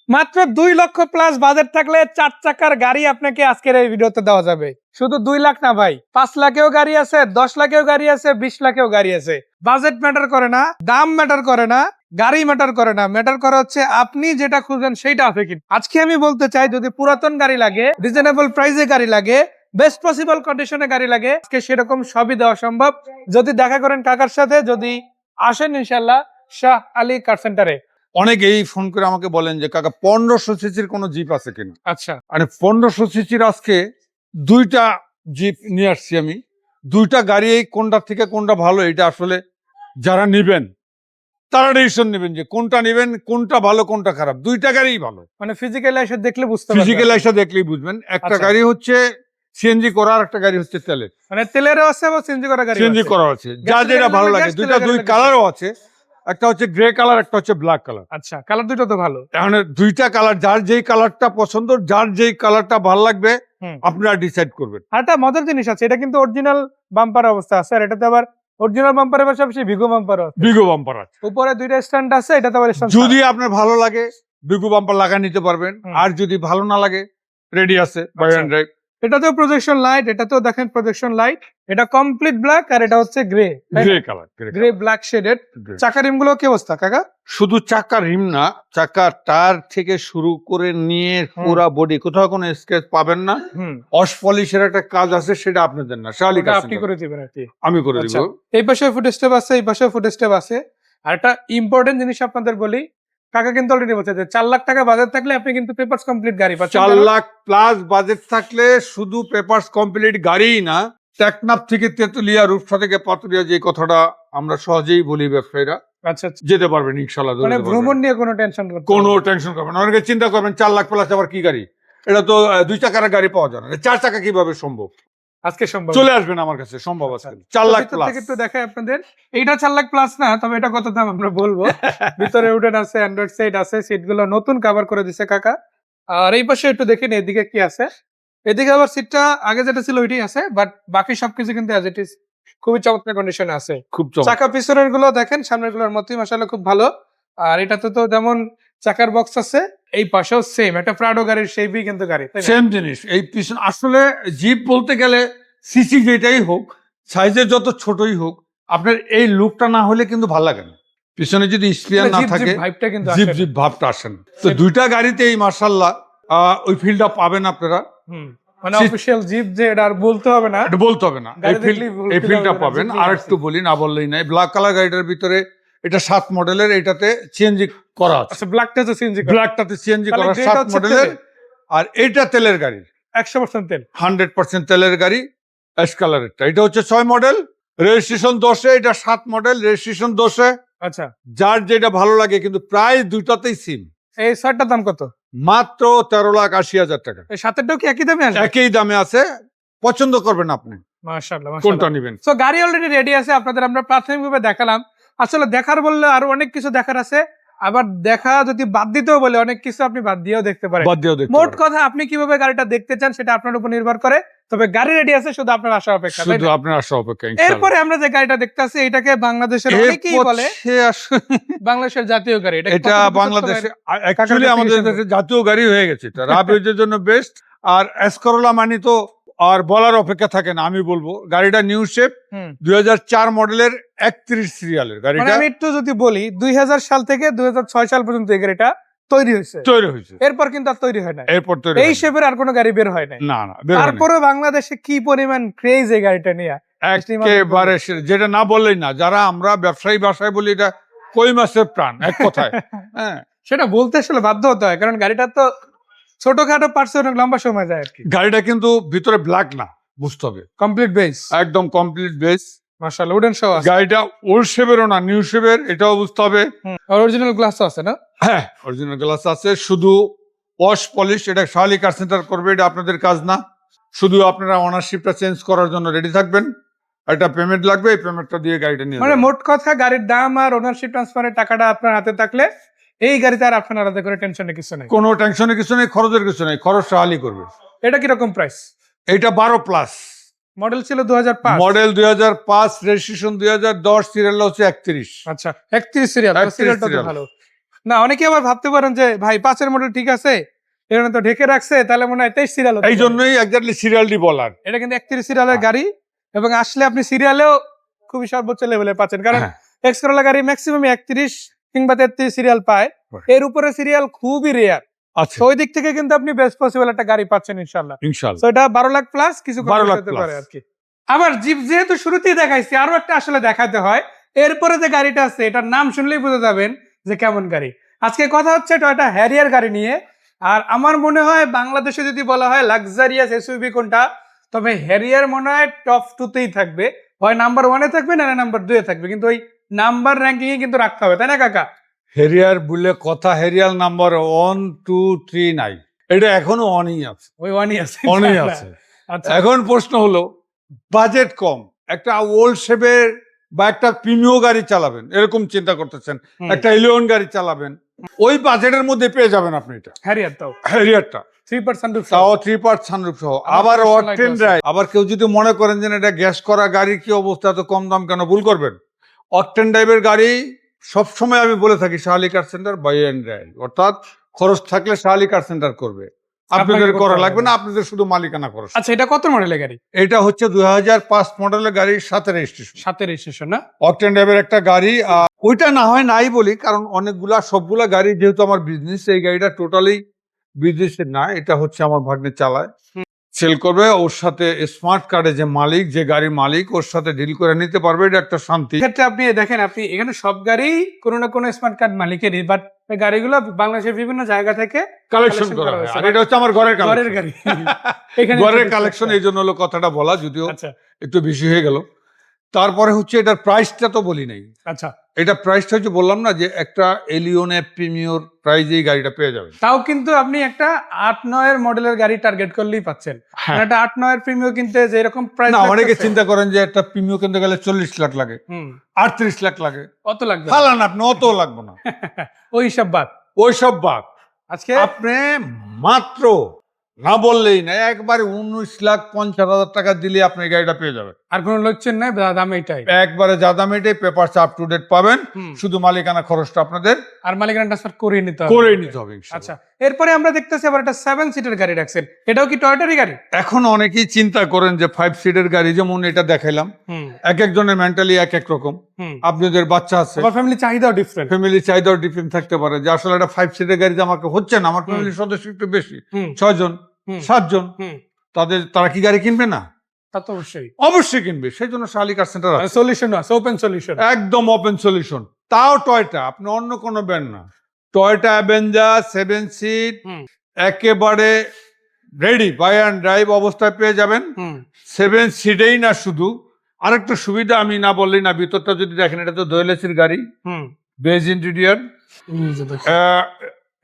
মাত্র 2 লক্ষ plus budget থাকলে 4 চাকার গাড়ি আপনাকে আজকের এই ভিডিওতে দেওয়া যাবে। শুধু 2 লাখ না ভাই, 5 লাখেও গাড়ি আছে, 10 লাখেও গাড়ি আছে, 20 লাখেও গাড়ি আছে। বাজেট ম্যাটার করে না, দাম ম্যাটার করে না, গাড়ি ম্যাটার করে না, ম্যাটার করে হচ্ছে আপনি যেটা খুঁজেন সেইটা আছে কি। আজকে আমি বলতে চাই, যদি পুরাতন গাড়ি লাগে, রিজনেবল প্রাইসে গাড়ি লাগে, বেস্ট পসিবল কন্ডিশনে গাড়ি লাগে, আজকে সেরকম সবই দেওয়া সম্ভব যদি দেখা করেন কাকার সাথে, যদি আসেন ইনশাল্লাহ শাহ আলী কার সেন্টারে। অনেকেই ফোন করে আমাকে বলেন যে কাকা 1500 সিসির কোনো জিপ আছে কিনা। আচ্ছা, মানে 1500 সিসির আজকে দুইটা জিপ নিয়ে আসছি আমি। দুইটা গাড়ি কোনটা থেকে কোনটা ভালো, এটা আসলে যারা নিবেন তারা ডিসিশন নেবেন যে কোনটা নেবেন, কোনটা ভালো কোনটা খারাপ। দুইটা গাড়িই ভালো, মানে ফিজিক্যালি এসে দেখলে বুঝতে পারবেন। ফিজিক্যাল এসে দেখলেই বুঝবেন। একটা আচ্ছা। গাড়ি হচ্ছে সিএনজি করা, আর একটা গাড়ি হচ্ছে তেলের। মানে তেলেরও আছে এবং সিএনজি করা গাড়ি সিএনজি করা আছে, যা গ্যাসের যেটা গাড়ি ভালো লাগলে লাগে। গ্যাস, দুইটা তেলের দুই গাড়ি লাগলে কালারও আছে, একটা হচ্ছে গ্রে কালার, একটা হচ্ছে ব্ল্যাক কালার। আচ্ছা, কালার দুটো তো ভালো। এখন দুইটা কালার, যার যেই কালারটা পছন্দ, যার যেই কালারটা ভালো লাগবে হুম। আপনারা ডিসাইড করবেন। আর একটা মজার জিনিস আছে, এটা কিন্তু অরিজিনাল বাম্পার অবস্থা আছে, আর এটাতে আবার অরিজিনাল বাম্পারের পাশাপাশি ভিগো বাম্পার আছে। বিগো বাম্পার আছে, উপরে দুইটা স্ট্যান্ড আছে, এটাতে আবার স্ট্যান্ড। যদি আপনার ভালো লাগে বিগো বাম্পার লাগা নিতে পারবেন। হুম। আর যদি ভালো না লাগে রেডি আছে বাই আচ্ছা। And drive. এটাতেও প্রজেকশন লাইট, এটাতেও দেখেন প্রজেকশন লাইট। এটা কমপ্লিট ব্ল্যাক, আর এটা হচ্ছে grey, grey colour, grey black shaded. চাকা রিম গুলো কি অবস্থা কাকা? শুধু চাকার রিম না, চাকার টায়ার থেকে শুরু করে নিয়ে পুরা বডি কোথাও কোনো স্ক্র্যাচ পাবেন না। ওয়াশ পলিশের একটা কাজ আছে, সেটা আপনাদের না, শালি কাজ আপনি করে দিবেন আর কি। আমি করে দিব। আচ্ছা, এই পাশে ফুট স্টেপ আছে, এই পাশে ফুট স্টেপ আছে। আর একটা ইম্পর্টেন্ট জিনিস আপনাদের বলি, কাকা কিন্তু অলরেডি বলছে যে 4 লাখ টাকা বাজেট থাকলে আপনি কিন্তু পেপারস কমপ্লিট গাড়ি পাচ্ছেন। 4 লাখ প্লাস বাজেট থাকলে শুধু পেপারস কমপ্লিট গাড়িই না, টেকনাফ থেকে তেতুলিয়া, রূপসা থেকে পাতুলিয়া, যে কথাটা আমরা সহজেই বলি ব্যবসায়ীরা, আচ্ছা আচ্ছা। যেতে পারবেন ইনশাল্লাহ। মানে ভ্রমণ নিয়ে কোনো টেনশন করতে হবে কোনো না। টেনশন করবেন না। অনেকে চিন্তা করবেন 4 লাখ প্লাস আবার কি গাড়ি, এটা তো 2 চাকার গাড়ি পাওয়া যায় না, 4 চাকা কিভাবে সম্ভব? আজকে সম্ভব চলে আসবেন আমার কাছে, সম্ভব আছে। আচ্ছা। 4 তো লাখ ভিতর প্লাস। থেকে একটু দেখাই আপনাদের। এইটা 4 লাখ প্লাস না, তবে এটা কত দাম আমরা বলবো। ভিতরে উডেন আছে, অ্যান্ড্রয়েড সেট আছে, সিট গুলো নতুন কভার করে দিছে কাকা। আর এই পাশে একটু দেখেন এদিকে কি আছে। এদিকে আবার সিটটা আগে যেটা ছিল ওইটাই আছে, বাট বাকি সবকিছু কিন্তু অ্যাজ ইট ইজ খুবই চমৎকার কন্ডিশনে আছে। খুব চমৎকার। চাকা পিছনের গুলো দেখেন, সামনের গুলোর মতোই মাশাআল্লাহ খুব ভালো। আর এটাতে তো যেমন চাকার বক্স আছে, এই পাশেও সেম একটা প্রাডো গাড়ির শেপই কিন্তু গাড়ি, তাই না? সেম জিনিস। এই পিছন আসলে জিপ বলতে গেলে সিসি যেটাই হোক, সাইজের যত ছোটই হোক, আপনার এই লুকটা না হলে কিন্তু ভালো লাগে না। পিছনে যদি স্পিয়ার না জিপ থাকে, ভাইবটা কিন্তু জিপ আসে না। জিপ ভাবটা আসে না। তো দুইটা গাড়িতেই মাশাআল্লাহ ওই ফিলটা পাবেন আপনারা। মানে অফিশিয়াল জিপ যে এটা আর বলতে হবে না, এটা বলতে হবে না, গাড়ি এই দেখলেই বলতে এই ফিলটা হবে, পাবেন। জিপ আর নিয়ে একটু বলি, না বললেই নাই, ব্ল্যাক কালার গাড়িটার ভিতরে এটা 7 মডেলের, এটাতে সিএনজি করা আছে। আচ্ছা, ব্ল্যাকটা তো সিএনজি করা, ব্ল্যাকটাতে সিএনজি তাহলে করা গ্রেটা 7 হচ্ছে মডেলের। তেলের। আর এইটা তেলের গাড়ি, 100% তেল। 100% তেলের গাড়ি, অ্যাশ কালারেরটা। এটা হচ্ছে 6 মডেল, রেজিস্ট্রেশন 10-এ, এটা 7 মডেল, রেজিস্ট্রেশন 10-এ। আচ্ছা, যার যেটা ভালো লাগে, কিন্তু প্রায় দুইটাতেই সিম। এই শার্টটার দাম কত? মাত্র 13,80,000 টাকা। এই সাতেরটাও কি একই দামে আসবে? একই দামে আছে, পছন্দ করবেন আপনি মাশাআল্লাহ কোনটা মাশাআল্লাহ। নেবেন। সো গাড়ি অলরেডি রেডি আছে, আপনাদের আমরা প্রাথমিকভাবে দেখালাম। আসলে দেখার বললে আরো অনেক কিছু দেখার আছে, আবার দেখা যদি বাদ দিতেও বলে অনেক কিছু আপনি বাদ দিয়েও দেখতে পারেন। বাদ দিয়েও দেখতে মোট পারেন। কথা, আপনি কিভাবে গাড়িটা দেখতে চান সেটা আপনার উপর নির্ভর করে। তবে গাড়ি রেডি আছে, শুধু আপনার আশা অপেক্ষা, তাই শুধু না? আপনার আশা অপেক্ষা ইনশাআল্লাহ। এরপরে আমরা যে গাড়িটা দেখতে আছি, এটাকে বাংলাদেশের অনেকেই বলে বাংলাদেশের জাতীয় গাড়ি। এটা কতটুকু বাংলাদেশে সত্য অ্যাকচুয়ালি কাকার আমাদের definition দেশে জাতীয় গাড়ি হয়ে গেছে, এটা রাবিজের জন্য বেস্ট। আর এসকরোলা মানি তো আর বলার অপেক্ষা থাকে না। আমি বলবো গাড়িটা নিউ শেপ, হুম। 2004 মডেলের 31 সিরিয়ালের মানে গাড়িটা আমি একটু যদি বলি, 2000 সাল থেকে 2006 সাল পর্যন্ত এই গাড়িটা তৈরি হয়েছে। তৈরি হয়েছে, এরপর কিন্তু আর তৈরি হয় না, এরপর তৈরি এই হয়নি। শেপের আর কোনো গাড়ি বের হয় নাই। না না, বের হয়নি। তারপরে বাংলাদেশে কি পরিমাণ ক্রেজ এই গাড়িটা নিয়ে, একেবারে যেটা না বললেই না, যারা আমরা ব্যবসায়ী ভাষায় বলি, এটা কই মাছের প্রাণ এক কথায়। হ্যাঁ, সেটা বলতে আসলে বাধ্য হতে হয়, কারণ গাড়িটা তো ছোটখাটো পার্টস অনেক লম্বা সময় যায় আর কি। গাড়িটা কিন্তু ভিতরে ব্ল্যাক না, বুঝতে হবে। কমপ্লিট বেস, একদম কমপ্লিট বেস। মাশাআল্লাহ, উডেন সহ আছে। গাড়িটা ওল্ড শেপেরও না, নিউ শেপের, এটাও বুঝতে হবে। অরিজিনাল গ্লাস আছে না? হ্যাঁ, অরিজিনাল গ্লাস আছে, শুধু ওয়াশ পলিশ। এটা শালি কার সেন্টার করবে, এটা আপনাদের কাজ না। শুধু আপনারা ওনারশিপটা চেঞ্জ করার জন্য রেডি থাকবেন। একটা পেমেন্ট লাগবে, এই পেমেন্টটা দিয়ে গাড়িটা নিয়ে মানে যাবেন। মোট কথা, গাড়ির দাম আর ওনারশিপ ট্রান্সফারের টাকাটা আপনার হাতে থাকলে এই গাড়িতে আর আপনার আলাদা করে টেনশনের কিছু নেই। কোনো টেনশনের কিছু নেই, খরচের কিছু নেই, খরচ শালি করবে। এটা কিরকম প্রাইস? এটা 12 প্লাস মডেল ছিল 2005, মডেল 2005, রেজিস্ট্রেশন 2010, সিরিয়াল হচ্ছে 31। আচ্ছা 31 সিরিয়াল, 31 সিরিয়ালটা তো serial। ভালো। না, অনেকে আবার ভাবতে পারেন যে ভাই 5-এর মডেল ঠিক আছে, এখানে তো ঢেকে রাখছে, তাহলে মনে হয় 23 সিরিয়াল। এই জন্যই একজাক্টলি সিরিয়ালটি বলার। এটা কিন্তু 31 সিরিয়ালের গাড়ি, এবং আসলে আপনি সিরিয়ালেও খুবই সর্বোচ্চ লেভেলে পাচ্ছেন, কারণ হ্যাঁ। এক্স করোলা গাড়ি ম্যাক্সিমাম 31 কিংবা 33 সিরিয়াল পায়, এর উপরে সিরিয়াল খুবই রেয়ার। আচ্ছা, তো ওই দিক থেকে কিন্তু আপনি বেস্ট পসিবল একটা গাড়ি পাচ্ছেন ইনশাআল্লাহ। ইনশাআল্লাহ। তো এটা 12 লাখ প্লাস কিছু 12 লাখ হতে plus। পারে আর কি। আবার জিপ যেহেতু শুরুতেই দেখাইছি, আরো একটা আসলে দেখাতে হয়। এরপরে যে গাড়িটা আছে, এটার নাম শুনলেই বুঝে যাবেন যে কেমন গাড়ি। আজকে কথা হচ্ছে টয়োটা হ্যারিয়ার গাড়ি নিয়ে। আর আমার মনে হয় বাংলাদেশে যদি বলা হয় লাক্সারিয়াস এসইউভি কোনটা, তবে হ্যারিয়ার মনে হয় টপ 2তেই থাকবে, হয় নাম্বার 1-এ থাকবে না নাম্বার 2-এ থাকবে, কিন্তু ওই নাম্বার র্যাঙ্কিং এ কিন্তু রাখতে হবে, তাই না কাকা? হেরিয়ার বলে কথা, হেরিয়ার নাম্বার 1 2 3 নাই, এটা এখনো অনই আছে, ওই 1-ই আছে, অনই ইনশাআল্লাহ। আছে। আচ্ছা, এখন প্রশ্ন হলো, বাজেট কম, একটা ওল্ড শেপের বা একটা প্রিমিও গাড়ি চালাবেন এরকম চিন্তা করতেছেন, হুম। একটা এলিয়ন গাড়ি চালাবেন, ওই বাজেটের মধ্যে পেয়ে যাবেন আপনি এটা হ্যারিয়ার তাও হ্যারিয়ারটা, 3% তাও 3 পার্ট সানরুফ সহ, আবার আমার personal অকটেন আছে। ড্রাইভ। আবার কেউ যদি মনে করেন যে না, এটা গ্যাস করা গাড়ি, কি অবস্থা, এত কম দাম কেন, ভুল করবেন। অকটেন ড্রাইভের গাড়ি সবসময় আমি বলে থাকি Shahali car centre buy and drive, অর্থাৎ খরচ থাকলে শাহালি কার সেন্টার করবে, আপনাদের করতে করা হবে লাগবে না। না, আপনাদের শুধু মালিকানা খরচ। আচ্ছা, এটা কত মডেলের গাড়ি? এটা হচ্ছে 2005 মডেলের গাড়ির সাথে রেজিস্ট্রেশন, 7 এর রেজিস্ট্রেশন না? অকটেন ড্রাইভের একটা গাড়ি। ওইটা না হয় নাই বলি, কারণ সবগুলা গাড়ি যেহেতু আমার বিজনেস, এই গাড়িটা টোটালি বিজনেসের না, এটা হচ্ছে আমার ভাগ্নে চালায়, সেল করবে, ওর সাথে স্মার্ট কার্ডে যে মালিক, যে গাড়ির মালিক, ওর সাথে ডিল করে নিতে পারবে, এটা একটা শান্তি। ক্ষেত্রে আপনি দেখেন, আপনি এখানে সব গাড়ি কোনো না কোনো স্মার্ট কার্ড মালিকেরই, বাট গাড়িগুলো বাংলাদেশের বিভিন্ন জায়গা থেকে কালেকশন করা হয়, আর এটা হচ্ছে আমার ঘরের ঘরের কালেকশন। গাড়ি। এখানে ঘরের ছোট কালেকশন, একটা। এই জন্য হলো কথাটা বলা, যদিও আচ্ছা একটু বেশি হয়ে গেল। তারপরে হচ্ছে এটার প্রাইসটা তো বলি নাই, আচ্ছা, এটা প্রাইসটা হচ্ছে বললাম না যে একটা এলিয়নে প্রিমিয়র প্রাইজেই গাড়িটা পেয়ে যাবেন। তাও কিন্তু আপনি একটা 8-9 এর মডেলের গাড়ি টার্গেট করলেই পাচ্ছেন। হ্যাঁ। মানে একটা 8-9 এর প্রিমিয়াম কিনতে যে এরকম প্রাইস না, অনেকে চিন্তা করেন যে একটা প্রিমিয়র কিনতে গেলে 40 লাখ লাগে, হুম 38 লাখ লাগে, কত লাগবে? ফালান আপনি, অত লাগবে না, ওই হিসাব বাদ। ওইসব বাদ। আজকে আপনি মাত্র, না বললেই না, একবারে 19,50,000 টাকা দিলে আপনি এই গাড়িটা পেয়ে যাবেন। আর কোনো লক্ষণ নাই, দাম এইটাই। একবারে যা দাম, এটাই পেপারস আপ টু ডেট পাবেন, হুম। শুধু মালিকানা খরচটা আপনাদের আর মালিকানা ট্রান্সফার করে নিতে হবে। করে নিতে হবে ইনশাআল্লাহ। আচ্ছা, এরপরে আমরা দেখতেছি আবার একটা 7 সিটের গাড়ি রাখছেন, এটাও কি টয়োটারই গাড়ি? এখন অনেকেই চিন্তা করেন যে 5 সিটের গাড়ি, যেমন এটা দেখাইলাম, হুম এক একজনের মেন্টালি এক এক রকম, হুম আপনাদের বাচ্চা আছে, আমার ফ্যামিলি চাহিদাও ডিফারেন্ট। ফ্যামিলি চাহিদাও ডিফারেন্ট থাকতে পারে, যে আসলে একটা 5 সিটের গাড়িতে আমাকে হচ্ছে না, আমার ফ্যামিলির সদস্য একটু বেশি, হুম 6 জন হুম 7 জন, হুম তারা কি গাড়ি কিনবে না? তা তো অবশ্যই অবশ্যই কিনবে, সেই জন্য শাহালি কার সেন্টার আছে, সলিউশন আছে, ওপেন সলিউশন। একদম ওপেন সলিউশন। তাও টয়টা, আপনি অন্য কোনো ব্র্যান্ড না, টয়টা অ্যাভেঞ্জার 7 সিট হুম একেবারে রেডি বাই অ্যান্ড ড্রাইভ অবস্থায় পেয়ে যাবেন। হুম 7 সিটেই না, শুধু আরেকটা সুবিধা আমি না বললেই না, ভিতরটা যদি দেখেন, এটা তো দোয়েলেসির গাড়ি, হুম বেজ ইন্টেরিয়র,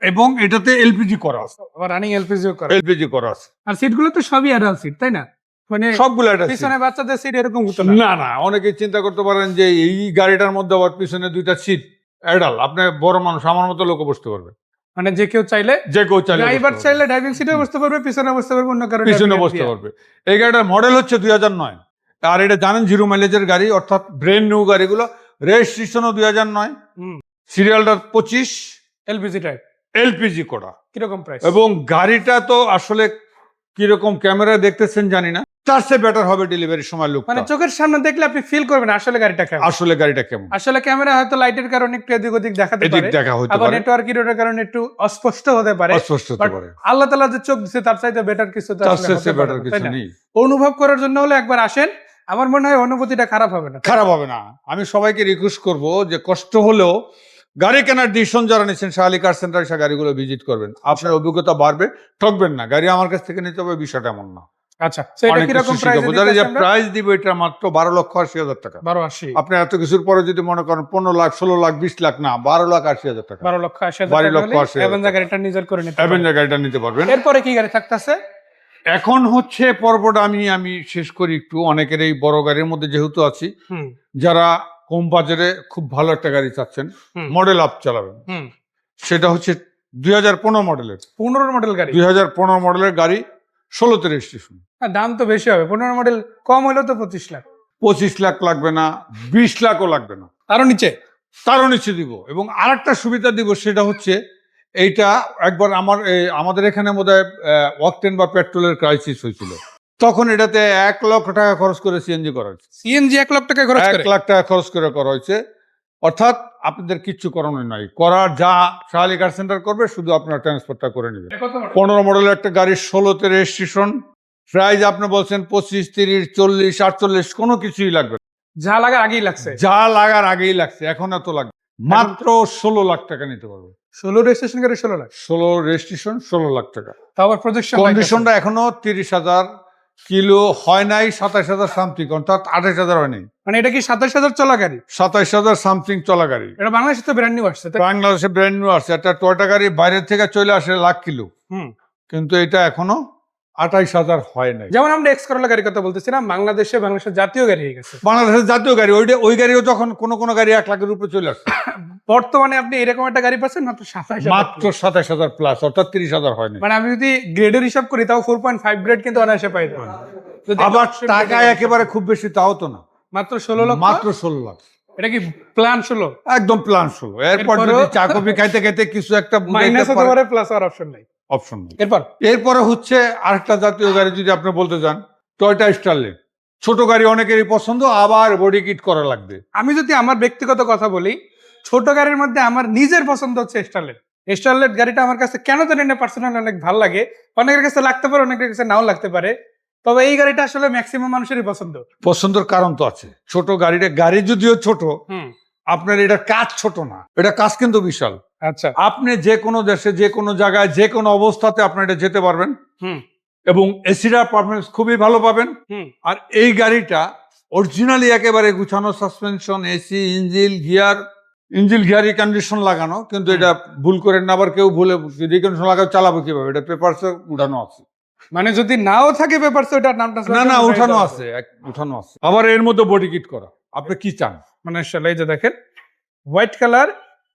এবং এটাতে এলপিজি করা আছে, আবার রানিং এলপিজিও করে। এলপিজি করা আছে, আর সিটগুলো তো সবই অ্যাডাল্ট সিট, তাই না? মানে সবগুলো এটা পিছনে বাচ্চাদের সিট এরকম হতো না। না না, অনেকে চিন্তা করতে পারেন যে এই গাড়িটার মধ্যে আবার পিছনে 2টা সিট অ্যাডাল, আপনি বড় মানুষ আমার মতো লোক বসতে পারবে, মানে যে কেউ চাইলে, যে কেউ চাইলে ড্রাইভার বসতে চাইলে ড্রাইভিং সিটে বসতে পারবে, পিছনে বসতে পারবে, অন্য কারণে পিছনে বসতে পারবে। এই গাড়িটার মডেল হচ্ছে 2009, আর এটা জানেন 0 মাইলেজের গাড়ি, অর্থাৎ ব্র্যান্ড নিউ গাড়িগুলো, রেজিস্ট্রেশনও 2009, হুম সিরিয়ালটা 25, এলপিজি টাইপ। এলপিজি করা, কিরকম প্রাইস? এবং গাড়িটা তো আসলে কিরকম ক্যামেরা দেখতেছেন জানি না, তার চেয়ে বেটার হবে ডেলিভারির সময় লুক, মানে চোখের সামনে দেখলে আপনি ফিল করবেন আসলে গাড়িটা কেমন। আসলে গাড়িটা কেমন, আসলে ক্যামেরা হয়তো লাইটের কারণে একটু এদিক ওদিক দেখাতে এদিক পারে, দেখা হতে আবার পারে, নেটওয়ার্ক এর কারণে একটু অস্পষ্ট হতে পারে, অস্পষ্ট হতে But পারে, আল্লাহ তাআলা যে চোখ দিছে তার চাইতে বেটার কিছু তো তার আসলে হতে চেয়ে পারে বেটার না, কিছু তাই না? নেই। অনুভব করার জন্য হলে একবার আসেন, আমার মনে হয় অনুভূতিটা খারাপ হবে না। খারাপ হবে না। আমি সবাইকে রিকোয়েস্ট করব যে কষ্ট হলেও গাড়ি কেনার ডিসিশন যারা নিচ্ছেন, শাহালি কার সেন্টার এসে গাড়িগুলো ভিজিট করবেন, আপনার অভিজ্ঞতা বাড়বে, ঠকবেন না। গাড়ি আমার কাছ থেকে নিতে হবে বিষয়টা এমন না। আচ্ছা, তো এটা অনেক কি কিছু রকম শিখাবো। প্রাইস? যারা যে প্রাইস দিব, এটা মাত্র 12,80,000 টাকা। 12,80 আপনি এত কিছুর পরে যদি মনে করেন 15 লাখ, 16 লাখ, 20 লাখ না, 12,80,000 টাকা 12,80,000 12,80,000 অ্যাভেঞ্জার গাড়িটা নিজের করে নিতে পারবেন। অ্যাভেঞ্জার গাড়িটা নিতে পারবেন। এরপরে কি গাড়ি থাকতেছে? এখন হচ্ছে পর্বটা আমি শেষ করি একটু। অনেকের এই বড় গাড়ির মধ্যে যেহেতু আছি, হুম যারা কম বাজারে খুব ভালো একটা গাড়ি চাচ্ছেন, হুম। মডেল আপ চালাবেন, হুম সেটা হচ্ছে 2015 মডেলের, 15 মডেল গাড়ি। 2015 মডেলের গাড়ি, 16তে রেজিস্ট্রেশন। দাম তো বেশি হবে, 15 মডেল কম হলেও তো 25 লাখ। 25 লাখ লাগবে না, 20 লাখও লাগবে না, আরো নিচে তারও নিচে দিব। এবং আরেকটা সুবিধা দিব, সেটা হচ্ছে এইটা একবার আমাদের এখানে বোধহয় অকটেন বা পেট্রোলের ক্রাইসিস হয়েছিল, তখন এটাতে 1,00,000 টাকা খরচ করে সিএনজি করা হয়েছে। সিএনজি 1 লাখ টাকা খরচ করে? 1 লাখ টাকা খরচ করে করা হয়েছে। অর্থাৎ আপনাদের কিচ্ছু করানোর নাই, করার যা শাহ আলী কার সেন্টার করবে, শুধু আপনার ট্রান্সপোর্টটা করে নেবেন। 15 মডেলের একটা গাড়ির 16তে রেজিস্ট্রেশন, প্রাইস আপনি বলছেন 25, 30, 40, 48, কোনো কিছুই লাগবে না। যা লাগার আগেই লাগছে? যা লাগার আগেই লাগছে, এখন এত লাগবে। মাত্র 16 লাখ টাকা নিতে পারবে। 16 রেজিস্ট্রেশন করে 16 লাখ? 16 রেজিস্ট্রেশন, 16 লাখ টাকা। তারপর প্রজেকশন কন্ডিশনটা এখনো 30,000 কিলো হয় নাই, 27,000 সামথিং, অর্থাৎ 28,000 হয়নি। মানে এটা কি 27,000 চলা গাড়ি? 27,000 সামথিং চলা গাড়ি। এটা বাংলাদেশে তো ব্র্যান্ড নিউ আসছে। বাংলাদেশে ব্র্যান্ড নিউ আসছে। একটা টয়োটা গাড়ি বাইরে থেকে চলে আসে লাখ কিলো, হুম। কিন্তু এটা এখনো 28,000 হয় নাই। যেমন আমরা এক্স করোলা গাড়ির কথা বলতেছিলাম, বাংলাদেশের জাতীয় গাড়ি হয়ে গেছে। বাংলাদেশের জাতীয় গাড়ি, ওই গাড়িও যখন কোনো গাড়ি 1 লাখের উপরে চলে আসছে। বর্তমানে আপনি এরকম একটা গাড়ি পাচ্ছেন মাত্র 27,000। মাত্র 27,000 প্লাস, অর্থাৎ 30,000 হয়নি। মানে আমি যদি গ্রেডের হিসাব করি তাও 4.5 গ্রেড কিন্তু অনায়াসে পাই যাবেন। আবার টাকা একেবারে খুব বেশি তাও তো না, মাত্র 16 লক্ষ। মাত্র 16 লাখ। এটা কি প্ল্যান 16? একদম প্ল্যান 16। এরপর যদি চা কফি খাইতে খাইতে কিছু একটা মাইনাস হতে পারে, প্লাস আর অপশন নাই। অপশন নেই। এরপরে হচ্ছে আরেকটা জাতীয় গাড়ি যদি আপনি বলতে চান, টয়োটা স্টারলেট। ছোট গাড়ি অনেকেরই পছন্দ, আবার বডি কিট করা লাগবে। আমি যদি আমার ব্যক্তিগত কথা বলি, ছোট গাড়ির মধ্যে আমার নিজের পছন্দ হচ্ছে স্টারলেট। স্টারলেট গাড়িটা আমার কাছে কেন জানি না পার্সোনালি অনেক ভালো লাগে। অনেকের কাছে লাগতে পারে, অনেকের কাছে নাও লাগতে পারে, তবে এই গাড়িটা আসলে ম্যাক্সিমাম মানুষেরই পছন্দের কারণ তো আছে। ছোট গাড়ি যদিও ছোট, আপনার এটার কাজ ছোট না, এটা কাজ কিন্তু বিশাল। আচ্ছা, আপনি যে কোনো দেশে, যে কোনো জায়গায়, যে কোনো অবস্থাতে আপনি এটা যেতে পারবেন, এবং এসিরা পারফরমেন্স খুবই ভালো পাবেন। আর এই গাড়িটা অরিজিনালি একেবারে গুছানো, সাসপেনশন, এসি, ইঞ্জিল গিয়ারি কন্ডিশন লাগানো, কিন্তু এটা ভুল করেন না আবার কেউ, ভুলে রিকন্ডিশন লাগাও চালাবো কিভাবে, এটা পেপারসে উঠানো আছে। মানে যদি নাও থাকে পেপারসে, ওটার নামটা না উঠানো আছে, উঠানো আছে। আবার এর মধ্যে বডি কিট করা। আপনি কি চান? মানে এই যে দেখেন, হোয়াইট কালার,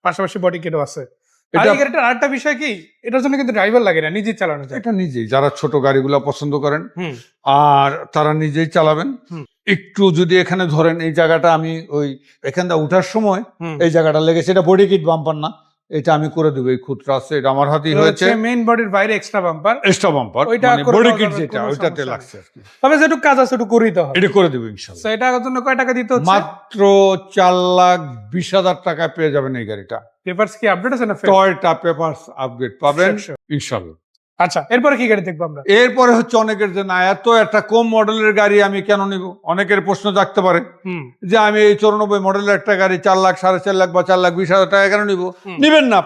পাশাপাশি বডি কিটও আছে। এই গাড়িটার আরেকটা বিষয় কি, এটার জন্য কিন্তু ড্রাইভার লাগে না, নিজেই চালানো যায়। এটা নিজেই, যারা ছোট গাড়িগুলো পছন্দ করেন আর তারা নিজেই চালাবেন। একটু যদি এখানে ধরেন, এই জায়গাটা আমি এখান থেকে উঠার সময় এই জায়গাটা লেগেছে, এটা বডি কিট বাম্পার না, এটা আমি করে দেবো। এই খুঁতরা আছে, এটা আমার হাতেই হয়েছে। মেইন বডির বাইরে এক্সট্রা বাম্পার, ওইটা বডি কিট যেটা, ওইটাতে লাগছে আর কি। তবে যেটুকু কাজ আছে একটু করেই তো হবে। এটা করে দেবো ইনশাআল্লাহ। এটার জন্য কয় টাকা দিতে হচ্ছে? মাত্র 4,20,000 টাকা পেয়ে যাবেন এই গাড়িটা। পেপারস কি আপডেট আছে না? টয়োটা পেপারস আপডেট পাবেন ইনশাআল্লাহ। আচ্ছা, এরপরে কি গাড়ি দেখবো আমরা? এরপরে হচ্ছে অনেকের যে না, এত একটা কম মডেলের গাড়ি আমি কেন নিব। অনেকের প্রশ্ন জাগতে পারে যে আমি এই 94 মডেলের একটা গাড়ি 4 লাখ, 4.5 লাখ বা 4,20,000 টাকা কেন নিব। নিবেন না,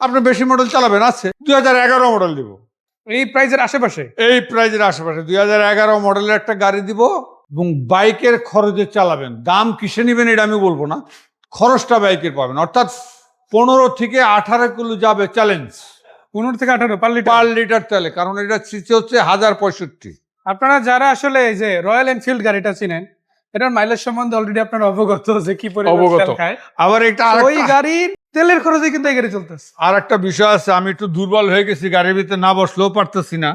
আপনি বেশি মডেল চালাবেন। আছে 2011 মডেল দিব, এই প্রাইজের আশেপাশে। 2011 মডেলের একটা গাড়ি দিব, এবং বাইকের খরচে চালাবেন। দাম কিসে নিবেন এটা আমি বলবো না, খরচটা বাইকের পাবেন। অর্থাৎ 15 থেকে 18 কিলো যাবে চ্যালেঞ্জ। 15 থেকে 18 পার লিটার তেলে, কারণ এটা সিসি হচ্ছে 1065। আপনারা যারা আসলে এই যে রয়্যাল এনফিল্ড গাড়িটা চিনেন, এটার মাইলেজ সম্বন্ধে অলরেডি আপনারা অবগত যে কি পরিমাণ তেল খায়। আবার এটা ওই গাড়ির তেলের খরচে কিন্তু এই গাড়ি চলতেছে। আর একটা বিষয় আছে, আমি একটু দুর্বল হয়ে গেছি, গাড়ির ভিতরে না বসলেও পারতেছি না।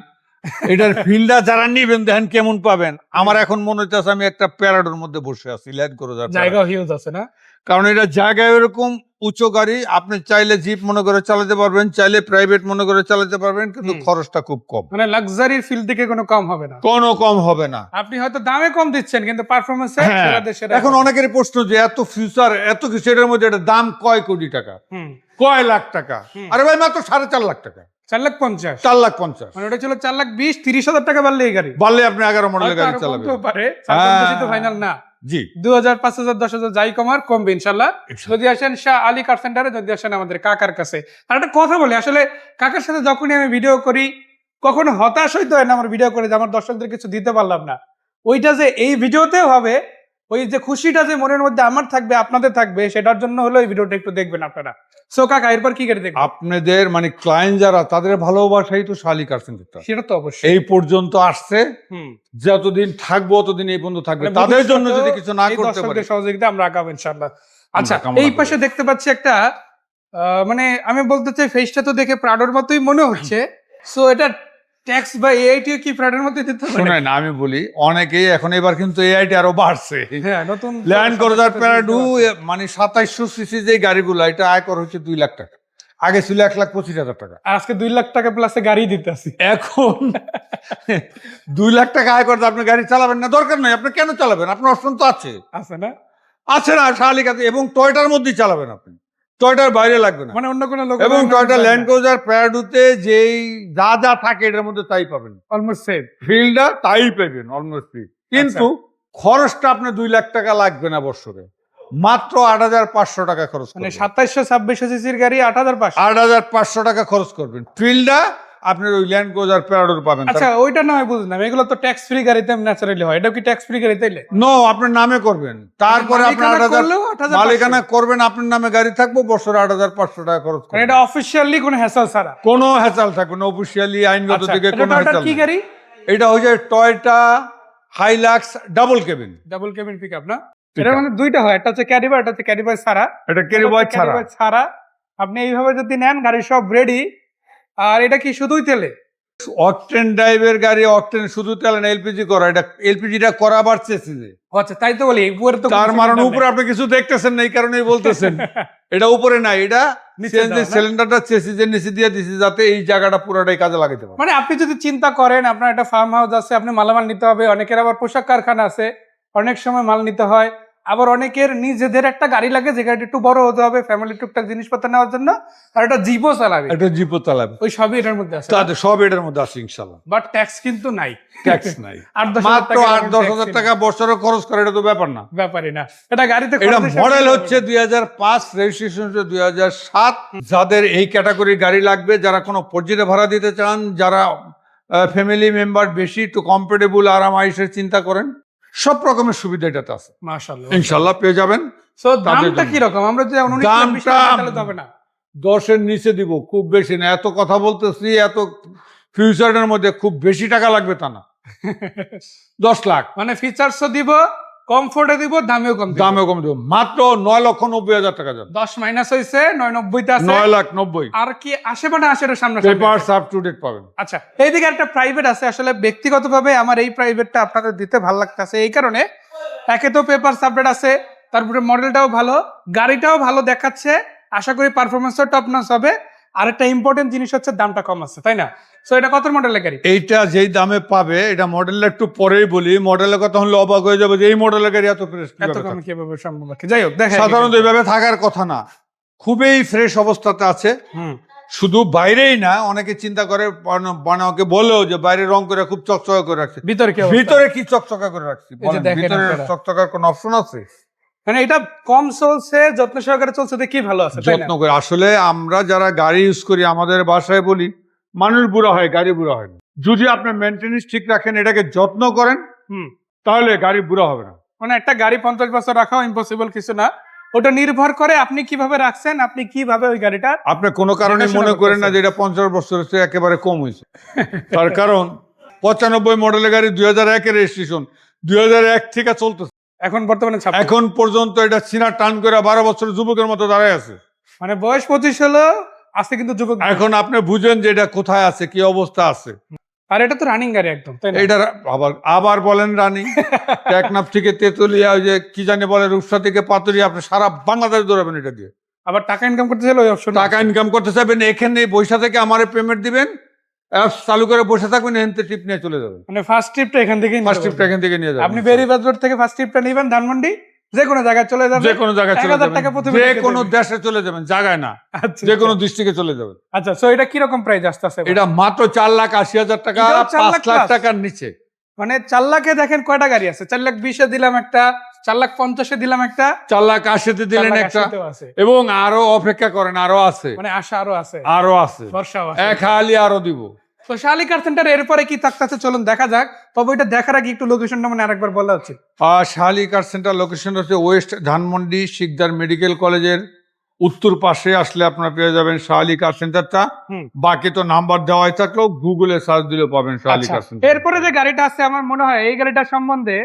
এটার ফিল্ডটা যারা নিবেন দেখেন কেমন পাবেন। আমার এখন মনে হচ্ছে আমি একটা প্যারাডোর মধ্যে বসে আছি, ল্যান্ড করে যাচ্ছে। জায়গা হিউজ আছে না, কারণ এটা জায়গায় এরকম উঁচু গাড়ি, আপনি চাইলে জিপ মনে করে চালাতে পারবেন, চাইলে প্রাইভেট মনে করে চালাতে পারবেন, কিন্তু খরচটা খুব কম। মানে লাক্সারির ফিল্ড থেকে কোনো কম হবে না, কোনো কম হবে না। আপনি হয়তো দামে কম দিচ্ছেন, কিন্তু পারফরমেন্সে এখন অনেকের প্রশ্ন যে এত ফিউচার, এত কিছু, এটার মধ্যে এটা দাম কয় কোটি টাকা, কয় লাখ টাকা? আরে ভাই, মাত্র 4.5 লাখ টাকা। 4,50,000। 4,50,000 মানে ওটা ছিল 4,20,000, 30,000 টাকা বাড়লে এই গাড়ি, বাড়লে আপনি 11 মডেলের গাড়ি চালাবেন। পারে 4,50,000 তো ফাইনাল না। জি, 2,000, 5,000, 10,000 যাই কমার কমবে ইনশাল্লাহ। যদি আসেন শাহ আলী কার সেন্টারে, যদি আসেন আমাদের কাকার কাছে। আর একটা কথা বলি, আসলে কাকার সাথে যখনই আমি ভিডিও করি, কখনো হতাশ হইতে হয় না আমার ভিডিও করে যে আমার দর্শকদের কিছু দিতে পারলাম না। ওইটা যে এই ভিডিওতেও হবে, ওই যে খুশিটা যে মনের মধ্যে আমার থাকবে, আপনাদের থাকবে, সেটার জন্য হলো এই ভিডিওটা একটু দেখবেন আপনারা। সো কাকা, এরপর কি গাড়ি দেখবেন? আপনাদের মানে ক্লায়েন্ট যারা, তাদের ভালোবাসাই তো শাহ আলী কার সেন্টারটা। সেটা তো অবশ্যই। এই পর্যন্ত আসছে, যতদিন থাকবো ততদিন এই পর্যন্ত থাকবে। তাদের জন্য যদি কিছু না করতে পারি, সহযোগিতা আমরা আগাবো ইনশাআল্লাহ। আচ্ছা, এই পাশে দেখতে পাচ্ছি একটা, মানে আমি বলতে চাই ফেসটা তো দেখে প্রাডোর মতোই মনে হচ্ছে। সো এটা ট্যাক্স বা এআইটিও কি ফ্ল্যাটের মধ্যে দিতে হবে? শোনেন আমি বলি, অনেকেই এখন এবার কিন্তু এআইটি আরো বাড়ছে। হ্যাঁ, নতুন ল্যান্ড ক্রুজার প্যারাডু মানে 2700 সিসি যে গাড়িগুলো, এটা আয়কর হচ্ছে 2 লাখ টাকা, আগে ছিল 1,25,000 টাকা। আজকে 2 লাখ টাকা প্লাসে গাড়ি দিতেছি। এখন 2 লাখ টাকা আয় করতে আপনি গাড়ি চালাবেন না, দরকার নাই। আপনি কেন চালাবেন? আপনার অপশন তো আছে আছে না? আছে না শালিকাতে, এবং টয়টার মধ্যেই চালাবেন আপনি, টয়টার বাইরে লাগবে না। মানে অন্য কোনো লোক এবং টয়টা ল্যান্ড ক্রুজার প্যারাডুতে যেই যা যা থাকে এটার মধ্যে তাই পাবেন, অলমোস্ট সেম। ফিল্ডটা তাই পাবেন অলমোস্ট ফ্রি। কিন্তু খরচটা আপনার 2 লাখ টাকা লাগবে না বছরে, মাত্র 8,500 টাকা খরচ মানে করবেন। 2700-2600 সিসির গাড়ি 8,500। 8,500 টাকা খরচ করবেন, ফিল্ডটা আপনার ওই ল্যান্ড ক্রুজার প্যারাডুর পাবেন। আচ্ছা, ওইটা না হয় বুঝলাম, এগুলো তো ট্যাক্স ফ্রি গাড়িতে ন্যাচারালি হয়, এটা কি ট্যাক্স ফ্রি গাড়ি তাইলে? নো, আপনার নামে করবেন, তারপরে আপনার মালিকানা 8,000 করলেও 8,500 মালিকানা করবেন, আপনার নামে গাড়ি থাকবো, বছরে 8,500 টাকা খরচ মানে করবেন। এটা অফিশিয়ালি কোনো হ্যাসেল ছাড়া? কোনো হ্যাচাল থাকবে না, অফিসিয়ালি আইনগত আচ্ছা, দিকে এটা কোনো টয়োটার হ্যাচাল কি নেই। গাড়ি? এটা হচ্ছে Toyota Hilux double cabin. Double cabin pickup না? এটার মধ্যে দুইটা হয়, একটা হচ্ছে ক্যারিবার, একটা হচ্ছে ক্যারিবার ছাড়া। এটা ক্যারিবয় ছাড়া। ক্যারিবার ছাড়া আপনি এইভাবে যদি নেন, গাড়ি সব রেডি। আর এটা কি শুধুই তেলে? অকটেন ড্রাইভের গাড়ি, অকটেন শুধু তেল না, এলপিজি করা। এটা এলপিজিটা করা বাড়ছে সিজে। আচ্ছা, তাই তো বলি উপরে তো তার কোনো মানে cylinder উপরে আপনি কিছু দেখতেছেন না, এই কারণেই বলতেছেন। এটা উপরে নাই, এটা নিচে সিএনজি দেওয়া না? সিলিন্ডারটা চেসিসের নিচে দিয়ে দিছি, যাতে এই জায়গাটা পুরোটাই কাজে লাগাতে পারে। মানে আপনি যদি চিন্তা করেন, আপনার একটা ফার্ম হাউস আছে, আপনি মালামাল নিতে হবে, অনেকের আবার পোশাক কারখানা আছে, অনেক সময় মাল নিতে হয়, আবার অনেকের নিজেদের একটা গাড়ি লাগে যে গাড়িটা একটু বড় হতে হবে ফ্যামিলি টুকটাক জিনিসপত্র নেওয়ার জন্য, আর একটা জিপও চালাবে, একটা জিপও চালাবে, ওই সবই এটার মধ্যে আছে। তাতে সব এটার মধ্যে আছে ইনশাল্লাহ। বাট ট্যাক্স কিন্তু নাই, ট্যাক্স নাই, 8-10 মাত্র 8-10,000 টাকা বছরে খরচ করে, এটা তো ব্যাপার না। ব্যাপারই না, এটা গাড়িতে এটা খরচের মডেল সাথে হচ্ছে 2005, রেজিস্ট্রেশন হচ্ছে 2007। যাদের এই ক্যাটাগরির গাড়ি লাগবে, যারা কোনো পর্যায়ে ভাড়া দিতে চান, যারা ফ্যামিলি মেম্বার বেশি, একটু কমফোর্টেবল আরাম আয়েশের চিন্তা করেন, সব রকমের সুবিধা এটাতে আছে, মাশাআল্লাহ ইনশাল্লাহ পেয়ে যাবেন। সো তাদের দামটা জন্য। কি রকম? আমরা যদি 19 লাখ 20 দামটা লাখ তাহলে তো হবে না। 10-এর নিচে দিব, খুব বেশি না। এত কথা বলতেছি, এত ফিউচারের মধ্যে খুব বেশি টাকা লাগবে তা না। 10 লাখ মানে ফিচারসও দিব, কমফোর্টও দিব, দামেও কম দিব। দামে কম দেবো, মাত্র 9,90,000 টাকা যাবে। 10 মাইনাস হইছে 990 তে আছে। 9,90,000 আর কি আসে বা না আসে এটা সামনে পেপারস আপ টু ডেট পাবেন। আচ্ছা, এইদিকে একটা প্রাইভেট আছে। আসলে ব্যক্তিগতভাবে আমার এই প্রাইভেটটা আপনাদের দিতে ভালো লাগতেছে এই কারণে, একে তো পেপার আপডেট আছে, তারপরে মডেলটাও ভালো, গাড়িটাও ভালো দেখাচ্ছে, আশা করি পারফরমেন্সও টপ নচ হবে। আর একটা ইম্পর্টেন্ট জিনিস হচ্ছে দামটা কম আছে, তাই না? সো এটা কত মডেলের গাড়ি? এইটা যেই দামে পাবে, এটা মডেলটা একটু পরেই বলি। মডেলের কথা হলে অবাক হয়ে যাবে যে এই মডেলের গাড়ি এত ফ্রেশ এত কমে কিভাবে সম্ভব? যাই হোক, দেখা সাধারণত এইভাবে থাকার কথা না, খুবই ফ্রেশ অবস্থাতে আছে। হুম, শুধু বাইরেই না, অনেকে চিন্তা করে বানাওকে বলেও যে বাইরে রং করে খুব চকচকা করে রাখছে, ভিতরে কি অবস্থা? ভিতরে কি চকচকা করে রাখছি এই যে বলেন? দেখেন ভিতরে আপনারা। চকচকার কোনো অপশন আছে? মানে এটা কম চলছে, যত্ন সহকারে চলছে, দেখি ভালো আছে, তাই না? যত্ন করে। আসলে আমরা যারা গাড়ি ইউজ করি, আমাদের বাসায় বলি মানুষ বুড়া হয়, গাড়ি বুড়া হয় না। যদি আপনি মেনটেনেন্স ঠিক রাখেন, এটাকে যত্ন করেন, হুম, তাহলে গাড়ি বুড়া হবে না। মানে একটা গাড়ি 50 বছর রাখাও ইম্পসিবল কিছু না, ওটা নির্ভর করে আপনি কিভাবে রাখছেন, আপনি কিভাবে ওই গাড়িটা। আপনি কোনো কারণে দেখাশোনা মনে করেন না করতেছেন। যে এটা 50 বছর হচ্ছে, একেবারে কম হয়েছে। তার কারণ 95 মডেলের গাড়ি 2001-এর রেজিস্ট্রেশন, 2001 থেকে চলতেছে এখন বর্তমানে 26। এখন পর্যন্ত। এটা সিনা টান করে 12 বছর যুবকের মতো দাঁড়ায় আছে। মানে বয়স 25 হলো, আজকে কিন্তু যুবক। এখন আপনি বুঝেন যে এটা কোথায় আছে, কি অবস্থা আছে। আর এটা তো রানিং গাড়ি একদম, তাই না? এটা আবার আবার বলেন রানি, টেকনাফ থেকে তেতুলিয়া, ওই যে কি জানি বলে, রূপসা থেকে পাতুরিয়া, আপনি সারা বাংলাদেশ দৌড়াবেন এটা দিয়ে। আবার টাকা ইনকাম করতে চাইলে ওই অপশন। টাকা ইনকাম করতে চাইবেন, এখানে বৈশা থেকে আমার পেমেন্ট দিবেন, অ্যাপস চালু করে বসে থাকবেন, এনতে টিপ নিয়ে চলে যাবেন। মানে ফার্স্ট ট্রিপটা এখান থেকে ফার্স্ট ট্রিপটা এখান থেকে নিয়ে যাবেন। আপনি বেরিবাদ রোড থেকে ফার্স্ট ট্রিপটা নেবেন, ধানমন্ডি যে কোনো জায়গায় চলে যাবেন, যে কোনো জায়গায় চলে 1000 যাবেন, টাকা প্রথমে যে রেখে কোনো দেবেন। দেশে চলে যাবেন, জায়গায় না, আচ্ছা, যে কোনো ডিস্ট্রিক্টে চলে যাবেন। আচ্ছা, সো এটা কি রকম প্রাইস আসতেছে? এটা মাত্র 4,80,000 টাকা, এটাও 4 লাখ 5 লাখ plus? টাকার নিচে। মানে 4 লাখে দেখেন কয়টা গাড়ি আছে? 4,20,000 দিলাম একটা, 4,50,000 দিলাম একটা, 4,80,000 দিলেন একটা, 4,80,000 আছে। এবং আরো অপেক্ষা করেন, আরো আছে, মানে আশা আরো আছে, আরো আছে, বর্ষাও আছে। এক হালি আরো দিব। তো শালি কার সেন্টার এরপরে কি থাকতেছে চলুন দেখা যাক। তবে এটা দেখার আগে একটু লোকেশনটা মানে আরেকবার বলা উচিত। শাহালি কার সেন্টার লোকেশন হচ্ছে ওয়েস্ট ধানমন্ডি শিকদার মেডিকেল কলেজের উত্তর পাশে আসলে আপনারা পেয়ে যাবেন শাহালি কার সেন্টারটা। হুম। বাকি তো নাম্বার দেওয়াই থাকলেও গুগলে সার্চ দিলে পাবেন শাহালি আচ্ছা, কার সেন্টার। এরপরে যে গাড়িটা আছে, আমার মনে হয় এই গাড়িটার সম্বন্ধে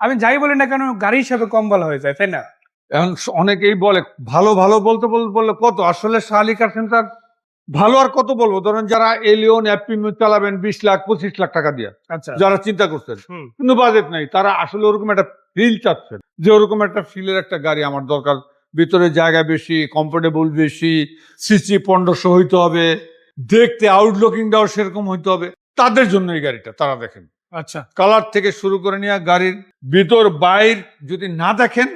আমি যাই বলি না কেন, গাড়ি হিসাবে কম বলা হয়ে যায়, তাই না? এখন অনেকেই বলে ভালো ভালো বলতে বললে কত, আসলে শাহালি কার সেন্টার ভালো আর কত বলবো, ধরেন যারা এলিয়ন অ্যাপিমিউ চালাবেন 20 লাখ 25 লাখ টাকা দিয়ে, আচ্ছা। যারা চিন্তা করছেন হুম। কিন্তু বাজেট নাই, তারা আসলে ওরকম একটা ফিল চাচ্ছেন যে ওরকম একটা ফিলের একটা গাড়ি আমার দরকার, ভিতরে জায়গা বেশি, কমফোর্টেবল বেশি, সিসি 1500 হইতে হবে, দেখতে আউটলুকিংটাও সেরকম হইতে হবে, তাদের জন্য এই গাড়িটা। তারা দেখেন আচ্ছা। কালার থেকে শুরু করে নিয়ে গাড়ির ভিতর বাইর যদি না দেখেন